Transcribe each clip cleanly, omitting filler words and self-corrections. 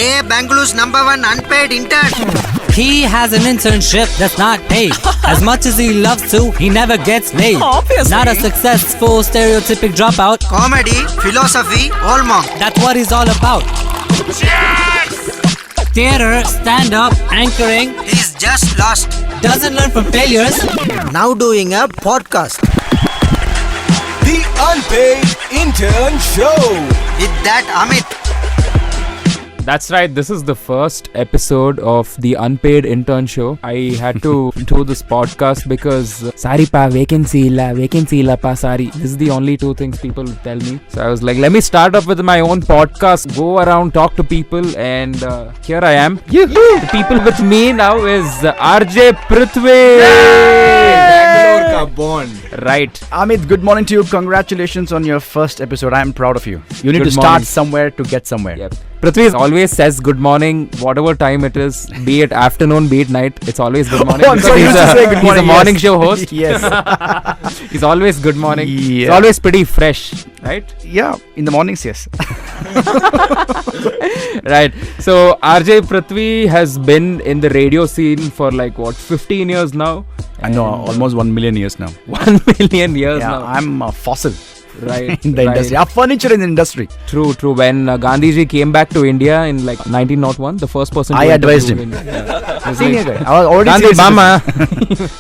Bangalore's #1 unpaid intern. He has an internship that's not paid. As much as he loves to, he never gets laid. Obviously. Not a successful stereotypic dropout. Comedy, philosophy, hallmark. That's what he's all about. Theater, stand-up, anchoring. He's just lost. Doesn't learn from failures. Now doing a podcast. The Unpaid Intern Show. With that Amit. That's right, this is the first episode of the Unpaid Intern Show. I had to do this podcast because Sari pa vacancy illa pa Sari. This is the only two things people tell me. So I was like, let me start up with my own podcast, go around, talk to people, and here I am. The people with me now is RJ Prithvi. Bangalore ka bond. Right. Amit, good morning to you. Congratulations on your first episode. I am proud of you. You need Good to start morning. somewhere to get somewhere. Yep. Prithvi always says good morning, whatever time it is, be it afternoon, be it night, it's always good morning. Oh, I'm because so used to say good morning. He's a morning yes. show host. Yes. He's always good morning. He's Yeah. always pretty fresh, right? Yeah, in the mornings, yes. Right. So RJ Prithvi has been in the radio scene for like what, 15 years now? I know, almost 1 million years now. 1 million years Yeah, now. I'm a fossil Right. in the industry. I'm furniture in the industry. True. When Gandhiji came back to India in like 1901, the first person I to advised interview him. Yeah. Senior guy. I was already Gandhi senior Mama.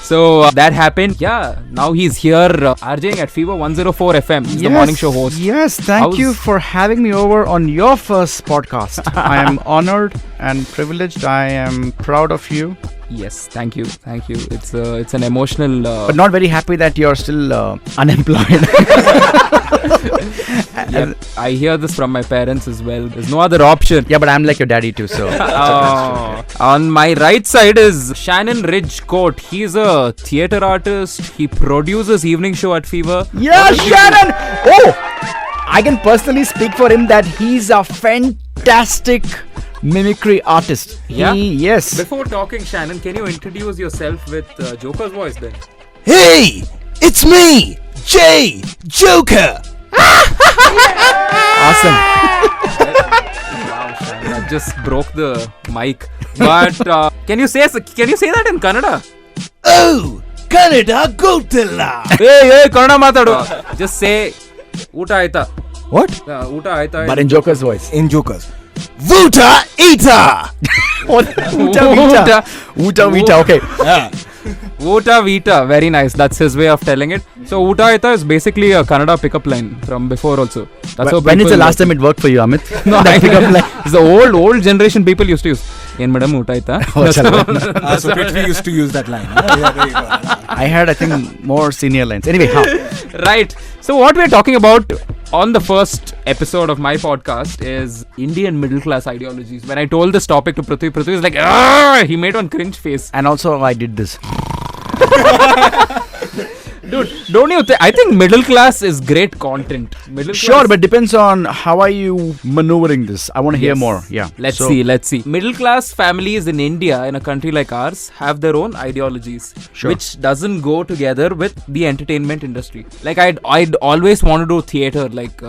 So that happened. Yeah. Now he's here RJing at Fever 104 FM. He's the morning show host. Yes, thank you for having me over on your first podcast. I am honored and privileged. I am proud of you. Yes. Thank you. It's an emotional. But not very happy that you're still unemployed. Yeah, I hear this from my parents as well. There's no other option. Yeah, but I'm like your daddy too, so. On my right side is Shannon Ridgecourt. He's a theatre artist. He produces evening show at Fever. Yeah, Shannon! Oh! I can personally speak for him that he's a fantastic mimicry artist. Yeah? Yes. Before talking, Shannon, can you introduce yourself with Joker's voice then? Hey, it's me, Jay Joker. Awesome. Wow, Shannon, I just broke the mic. But can you say that in Kannada? Oh, Canada Gotilla. Hey, Kannada matadu. Just say Uta aita. What? Uta aita. But in Joker's voice. In Jokers. Vuta Ita. Uta Vita, okay. Yeah. Uta Vita, very nice. That's his way of telling it. So Uta Aita is basically a Kannada pickup line from before also. That's how When is the people- last time it worked for you, Amit? No, That pickup line. it's the old generation people used to use. Yen madam Uta Aita. So Prithvi used to use that line. I had, I think, more senior lines. Anyway, how? Right. So what we're talking about on the first episode of my podcast is Indian middle class ideologies. When I told this topic to Prithvi was like, "Argh!" He made one cringe face. And also, I did this. Dude, don't you I think middle class is great content. Sure, but depends on how are you maneuvering this. I want to hear Yes. more. Yeah. Let's see. Middle class families in India, in a country like ours, have their own ideologies, Sure. which doesn't go together with the entertainment industry. Like I'd always want to do theater. Like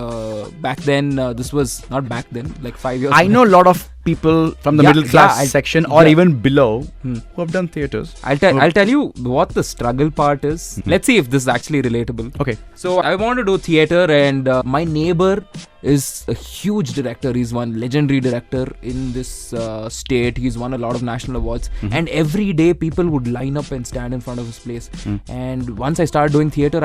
back then, this was not back then. Like 5 years. I know a lot of people from the Yeah, middle class yeah, section or yeah. even below who have done theaters. I'll tell you what the struggle part is. Let's see if this is actually relatable. Okay. So I want to do theater, and my neighbor is a huge director. He's one legendary director in this state. He's won a lot of national awards, and every day people would line up and stand in front of his place. And once I started doing theater,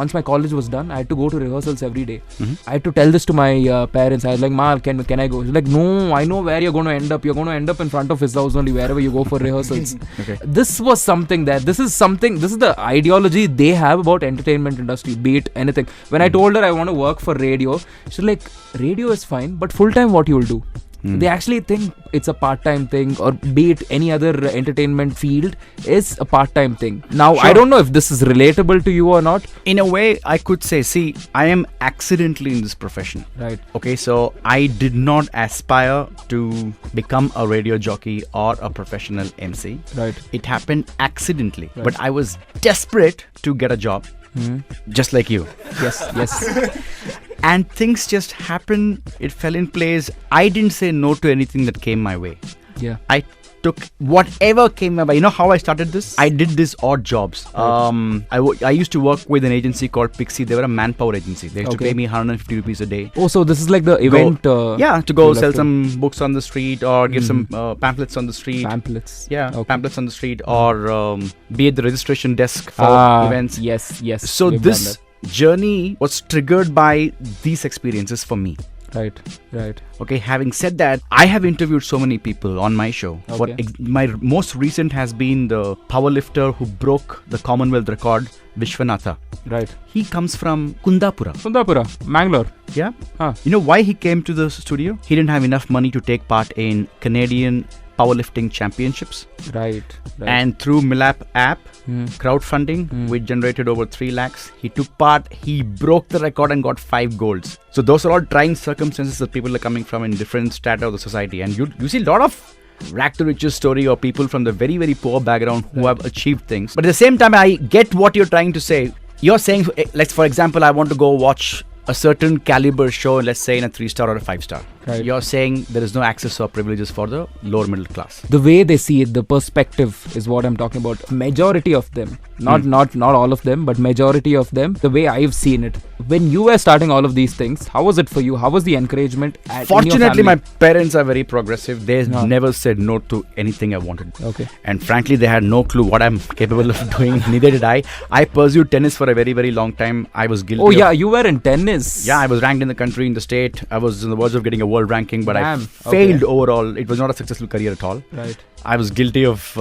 once my college was done, I had to go to rehearsals every day. I had to tell this to my parents. I was like, "Ma, can I go?" She's like, "No, I know where you're going to end up. You're going to end up in front of his house only, wherever you go for rehearsals." Okay. This was something that this is the ideology they have about entertainment industry, be it anything. When I told her I want to work for radio, she's like, radio is fine, but full time what you will do? They actually think it's a part-time thing, or be it any other entertainment field is a part-time thing. Now, I don't know if this is relatable to you or not. In a way, I could say, see, I am accidentally in this profession. Right. Okay, so I did not aspire to become a radio jockey or a professional MC. Right. It happened accidentally. Right. But I was desperate to get a job. Just like you. Yes. and things just happened. It fell in place. I didn't say no to anything that came my way. Yeah. I took whatever came my way. You know how I started this? I did these odd jobs. I used to work with an agency called Pixie. They were a manpower agency. They used to pay me 150 rupees a day. Oh, so this is like the event. To go sell some books on the street or give some pamphlets on the street. Pamphlets. Yeah, Okay. pamphlets on the street or be at the registration desk for events. Yes. So we've done this journey was triggered by these experiences for me. that. Right. Okay, having said that, I have interviewed so many people on my show. Okay. My most recent has been the powerlifter who broke the Commonwealth record, Vishwanatha. Right. He comes from Kundapura. Kundapura, Mangalore. Yeah. Huh. You know why he came to the studio? He didn't have enough money to take part in Canadian powerlifting championships. Right. And through Milap app, crowdfunding, we generated over 3 lakhs. He took part, he broke the record and got 5 golds. So those are all trying circumstances that people are coming from in different strata of the society. And you see a lot of rag to riches story or people from the very, very poor background who have achieved things. But at the same time, I get what you're trying to say. You're saying, like for example, I want to go watch a certain caliber show, let's say in a 3-star or a 5-star. Right. You're saying there is no access or privileges for the lower middle class. The way they see it, the perspective is what I'm talking about. Majority of them, not all of them, but majority of them, the way I've seen it. When you were starting all of these things, how was it for you? How was the encouragement? Fortunately, my parents are very progressive. They never said no to anything I wanted. Okay. And frankly, they had no clue what I'm capable of doing. Neither did I. I pursued tennis for a very, very long time. I was guilty. Oh yeah, you were in tennis. Yeah, I was ranked in the country, in the state. I was on the verge of getting a world ranking, but Damn. I failed overall. It was not a successful career at all. Right. I was guilty of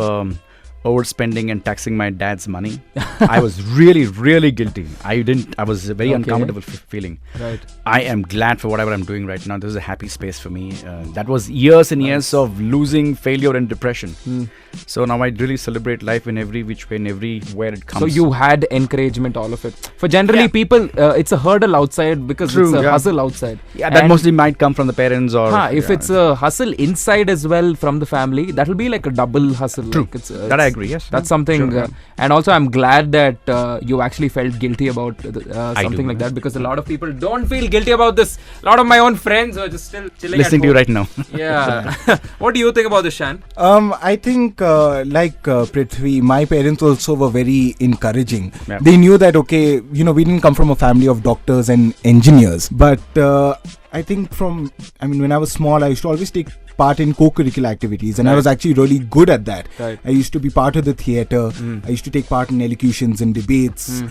overspending and taxing my dad's money. I was really, really guilty. I was very uncomfortable feeling. Right. I am glad for whatever I'm doing right now. This is a happy space for me. That was years and years of losing, failure and depression. So now I really celebrate life in every which way, in everywhere it comes. So you had encouragement, all of it. For generally people, it's a hurdle outside because it's a hustle outside. Yeah, that mostly might come from the parents or... if it's a hustle inside as well from the family, that will be like a double hustle. True. Like it's, that I agree, yes. That's something. Sure, and also I'm glad that you actually felt guilty about something like that, because a lot of people don't feel guilty about this. A lot of my own friends are just still chilling listening at to you home. right now. Yeah. What do you think about this, Shan? I think like Prithvi, my parents also were very encouraging. Yeah. They knew that, okay, we didn't come from a family of doctors and engineers. But I think when I was small, I used to always take part in co-curricular activities, and I was actually really good at that. Right. I used to be part of the theatre. I used to take part in elocutions and debates.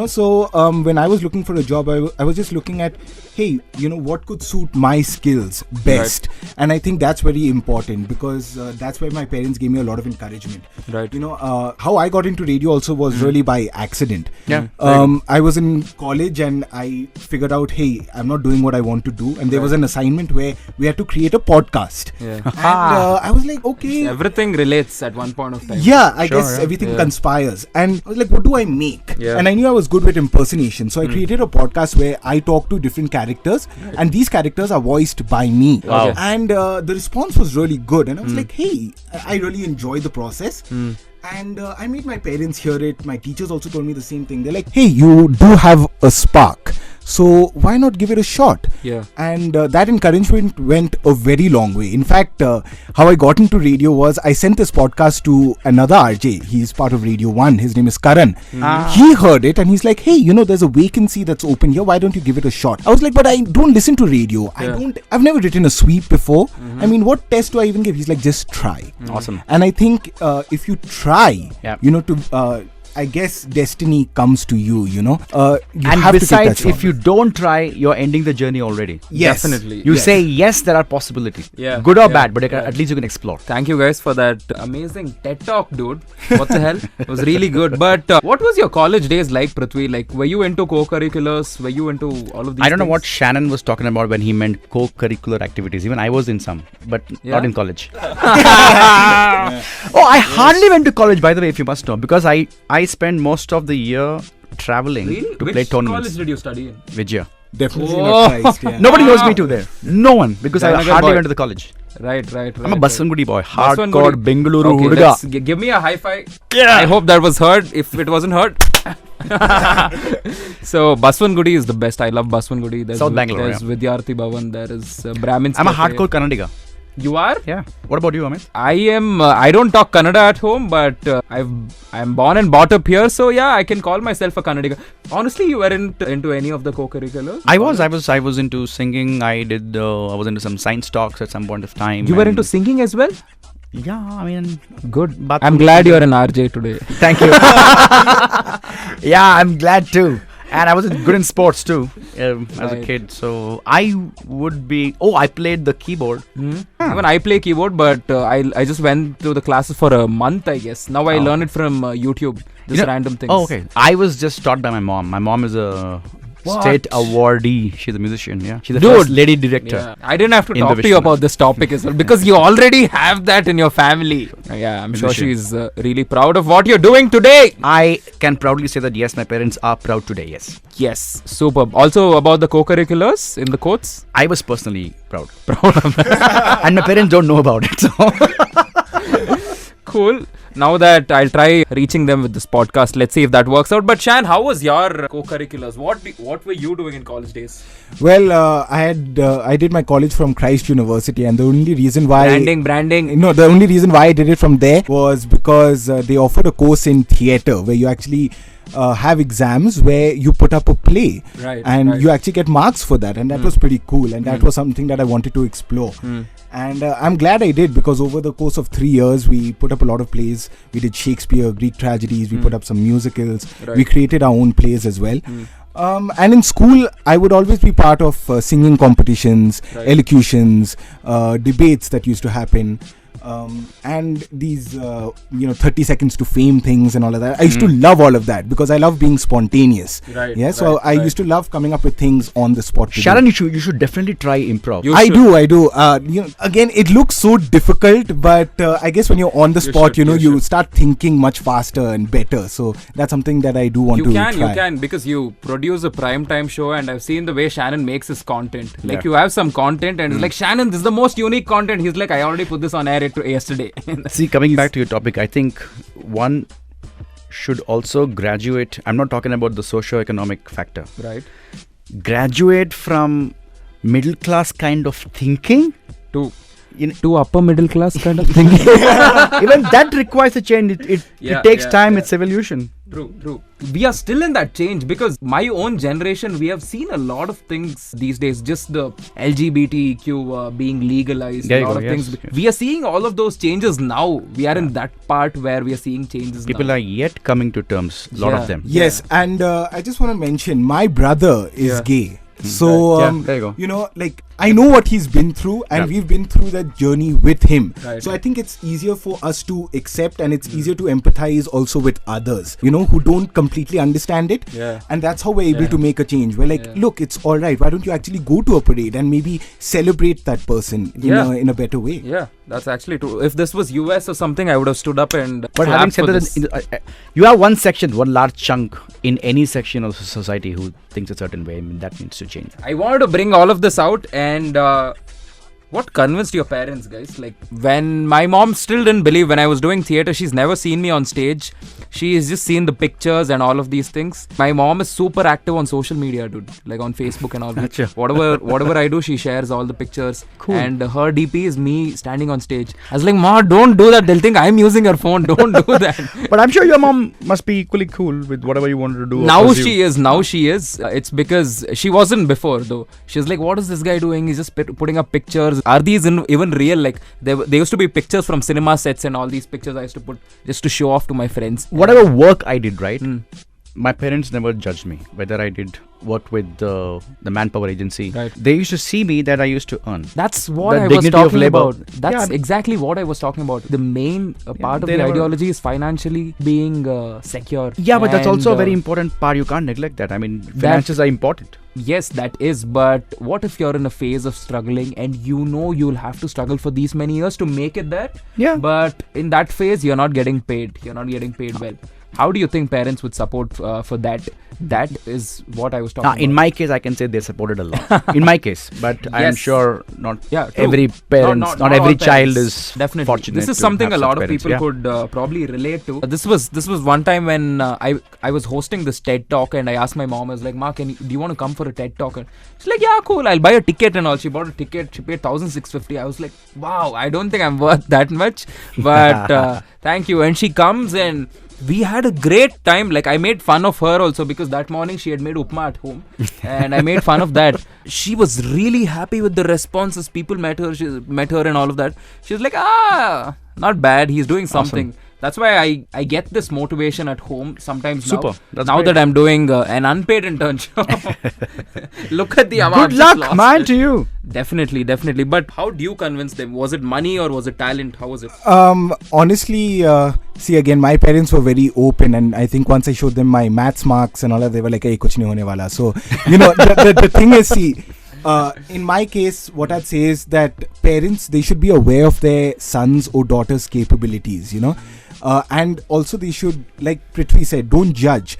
So when I was looking for a job, I was just looking at, hey, what could suit my skills best? Right. And I think that's very important, because that's why my parents gave me a lot of encouragement. Right. How I got into radio also was really by accident. Yeah. I was in college and I figured out, hey, I'm not doing what I want to do, and there was an assignment where we had to create a podcast. Yeah. And I was like, okay, Everything relates at one point of time. yeah, I guess everything conspires. And I was like, what do I make? Yeah. And I knew I was good with impersonation, so I created a podcast where I talk to different characters, and these characters are voiced by me. Wow. And the response was really good, and I was like, hey, I really enjoyed the process. And I made my parents hear it. My teachers also told me the same thing. They're like, hey, you do have a spark, so why not give it a shot? Yeah. And that encouragement went a very long way. In fact, how I got into radio was I sent this podcast to another RJ. He's part of Radio 1. His name is Karan. He heard it and he's like, hey, there's a vacancy that's open here. Why don't you give it a shot? I was like, but I don't listen to radio. I've never written a sweep before. I mean, what test do I even give? He's like, just try. Awesome. And I think if you try, I guess destiny comes to you, you And have besides, to take that if you don't try, you're ending the journey already. Yes. Definitely. You say yes, there are possibilities. Yeah. Good or Yeah. bad, but at least you can explore. Thank you guys for that amazing TED Talk, dude. What the hell? It was really good. But what was your college days like, Prithvi? Like, were you into co-curriculars? Were you into all of these I don't know things? what Shannon was talking about when he meant co-curricular activities. Even I was in some, but not in college. Oh, I hardly went to college, by the way, if you must know, because I spent most of the year traveling to play Which tournaments. college did you study in? Vijaya. Definitely not Christ, yeah. Nobody knows me too there. No one, because I Jayanagar hardly boy. went to the college. Right. I'm a Baswangudi boy. Baswangudi. Hardcore Bengaluru Okay, Huduga. give me a high five. Yeah. I hope that was heard. If it wasn't heard, So Baswangudi is the best. I love Baswangudi. There's South Bangalore, There's Vidyarthi Bhavan. There is Brahmins. I'm a Cafe. hardcore Kannadiga. You are? Yeah. What about you, Amit? I am. I don't talk Kannada at home, but I'm born and brought up here, so yeah, I can call myself a Kannadiga. Honestly, you weren't into any of the co-curriculars? I was into singing. I was into some science talks at some point of time. You were into singing as well? Yeah, I mean, Good. But I'm glad you're an RJ today. thank you. Yeah, I'm glad too. And I was good in sports too as a Right. kid. So I would be. Oh, I played the keyboard. Even I play keyboard, but I just went to the classes for a month, I guess. Now I learn it from YouTube. Just random things. Oh, okay. I was just taught by my mom. My mom is a state awardee. She's a musician. Yeah, she's the first lady director. Yeah. I didn't have to In the talk to you Vishnu. about this topic as well because you already have that in your family. Yeah, I'm sure Musician. she's really proud of what you're doing today. I can proudly say that yes, my parents are proud today. Yes, Yes, superb. Also about the co-curriculars in the quotes. I was personally proud. And my parents don't know about it. So Cool. Now that I'll try reaching them with this podcast, let's see if that works out. But Shan, how was your co-curriculars? What were you doing in college days? Well, I did my college from Christ University, and the only reason why Branding. No, the only reason why I did it from there was because they offered a course in theatre where you actually have exams where you put up a play, Right, and right. you actually get marks for that, and that was pretty cool, and that was something that I wanted to explore. And I'm glad I did, because over the course of 3 years we put up a lot of plays. We did Shakespeare, Greek tragedies, we put up some musicals, Right. we created our own plays as well. And in school, I would always be part of singing competitions, Right. elocutions, debates that used to happen, and these 30 seconds to fame things and all of that. I used to love all of that because I love being spontaneous. Right, Yeah, so right, I right. used to love coming up with things on the spot. to do. Sharon, you should definitely try improv. You I should. do. Again, it looks so difficult, but I guess when you're on the spot, should, you you should. start thinking much faster and better. So that's something that I do want You to can, try. because you produce a prime time show, and I've seen the way Shannon makes his content. Like Yeah. you have some content, and it's like, Shannon, this is the most unique content. He's like, I already put this on air yesterday. See, coming back to your topic, I think one should also graduate. I'm not talking about the socio-economic factor. Right. Graduate from middle class kind of thinking. To upper middle class kind of thing. Even that requires a change. It takes time. It's evolution. True. We are still in that change, because my own generation, we have seen a lot of things these days. Just the LGBTQ being legalized, There a you lot go, of yes, things. yes. We are seeing all of those changes now. We are in that part where we are seeing changes People now. are yet coming to terms. A lot Yeah. of them. Yes, and I just want to mention, my brother is gay. So, Yeah, there you go. I know what he's been through, and we've been through that journey with him. Right. So I think it's easier for us to accept, and it's easier to empathize also with others, who don't completely understand it. Yeah. And that's how we're able to make a change. We're like, Yeah. look, it's all right. Why don't you actually go to a parade and maybe celebrate that person in a better way? Yeah, that's actually true. If this was US or something, I would have stood up and But having clapped said for that, this. you have one section, one large chunk in any section of society who thinks a certain way. I mean, that needs to change. I wanted to bring all of this out, and what convinced your parents, guys? Like, when my mom still didn't believe when I was doing theatre, she's never seen me on stage. She's just seen the pictures and all of these things. My mom is super active on social media, dude. Like on Facebook and all that. Gotcha. Whatever I do, she shares all the pictures. Cool. And her DP is me standing on stage. I was like, Ma, don't do that. They'll think I'm using her phone. Don't do that. But I'm sure your mom must be equally cool with whatever you wanted to do. or Now pursue. she is. It's because she wasn't before, though. She's like, what is this guy doing? He's just putting up pictures. Are these even real? Like, there used to be pictures from cinema sets, and all these pictures I used to put just to show off to my friends. Whatever work I did, right? My parents never judged me whether I did work with the manpower agency. Right. They used to see me that I used to earn. That's what The I was dignity of talking labor. about. That's Yeah. exactly what I was talking about. The main part of they the never- ideology is financially being secure. Yeah, but that's also a And, very important part. You can't neglect that. I mean, finances are important. Yes, that is, but what if you're in a phase of struggling and you'll have to struggle for these many years to make it there? Yeah. But in that phase, you're not getting paid. You're not getting paid well. How do you think parents would support for that? That is what I was talking about. In my case, I can say they supported a lot. In my case, but I am Yes. sure not Yeah, true. every parent, not all every parents. child is Definitely fortunate. This is to something have a lot such of parents. people Yeah. could probably relate to. This was one time when I was hosting this TED talk, and I asked my mom, I was like, "Ma, do you want to come for a TED talk?" And she's like, "Yeah, cool. I'll buy a ticket and all." She bought a ticket. She paid 1,650. I was like, "Wow, I don't think I'm worth that much." But thank you. And she comes and we had a great time. Like, I made fun of her also because that morning she had made upma at home and I made fun of that. She was really happy with the responses. People met her and all of that. She was like, not bad. He's doing something. Awesome. That's why I get this motivation at home sometimes. Super. That's now great. that I'm doing an unpaid internship. Look at the amount. Good just luck, lost man, it. to you. Definitely. But how do you convince them? Was it money or was it talent? How was it? Honestly, see, again, my parents were very open, and I think once I showed them my maths marks and all that, they were like, "Hey, kuch nahi hone wala." So, the thing is, see, in my case, what I'd say is that parents, they should be aware of their sons or daughters' capabilities, and also they should, like Prithvi said, don't judge,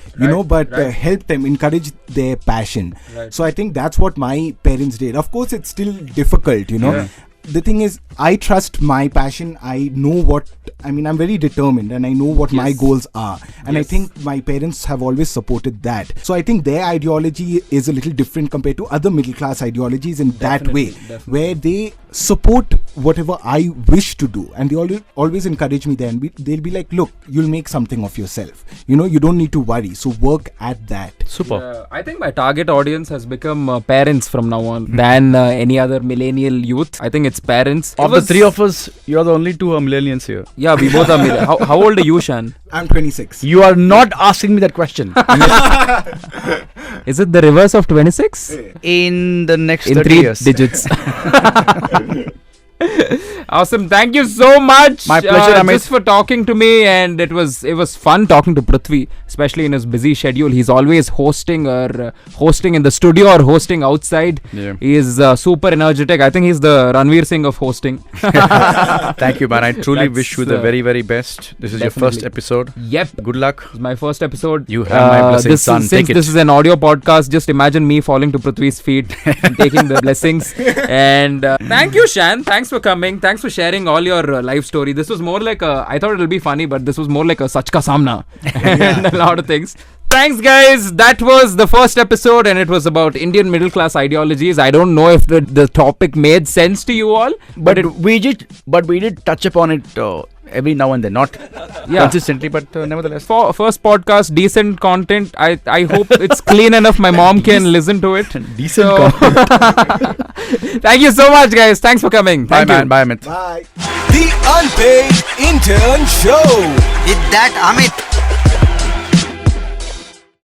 but help them, encourage their passion. Right. So I think that's what my parents did. Of course, it's still difficult, Yeah. The thing is, I trust my passion. I know I'm very determined, and I know what my Yes. goals are. And I Yes. think my parents have always supported that. So I think their ideology is a little different compared to other middle class ideologies in that way, Definitely. where they support whatever I wish to do, and they always encourage me. Then they'll be like, "Look, you'll make something of yourself. You don't need to worry. So work at that." Super. I think my target audience has become parents from now on than any other millennial youth. I think it's parents. Of the three of us, you're the only two who are millennials here. Yeah, we both are how old are you, Shan? I'm 26. You are not asking me that question. Is it the reverse of 26? In the next In 30 3 years. digits. Awesome. Thank you so much. My pleasure, Amit. Just for talking to me, and it was fun talking to Prithvi, especially in his busy schedule. He's always hosting in the studio or hosting outside. Yeah. He is super energetic. I think he's the Ranveer Singh of hosting. Thank you, man. I truly That's, wish you the very, very best. This is your first definitely. episode. Yep. Good luck. It's my first episode. You have my blessings, son. Since Take it. this is an audio podcast, just imagine me falling to Prithvi's feet and taking the blessings. And thank you, Shan. Thanks for coming. Thanks for sharing all your life story. This was more like I thought it'll be funny, but this was more like a Sach Ka Samna and a lot of things. Thanks, guys. That was the first episode, and it was about Indian middle class ideologies. I don't know if the topic made sense to you all, But we did touch upon it every now and then, not consistently, but nevertheless. for first podcast, decent content. I hope it's clean enough my mom can listen to it. Decent So- content. Thank you so much, guys. Thanks for coming. Bye, Thank you. man. Bye, Amit. Bye. The Unpaid Intern Show. With that, Amit.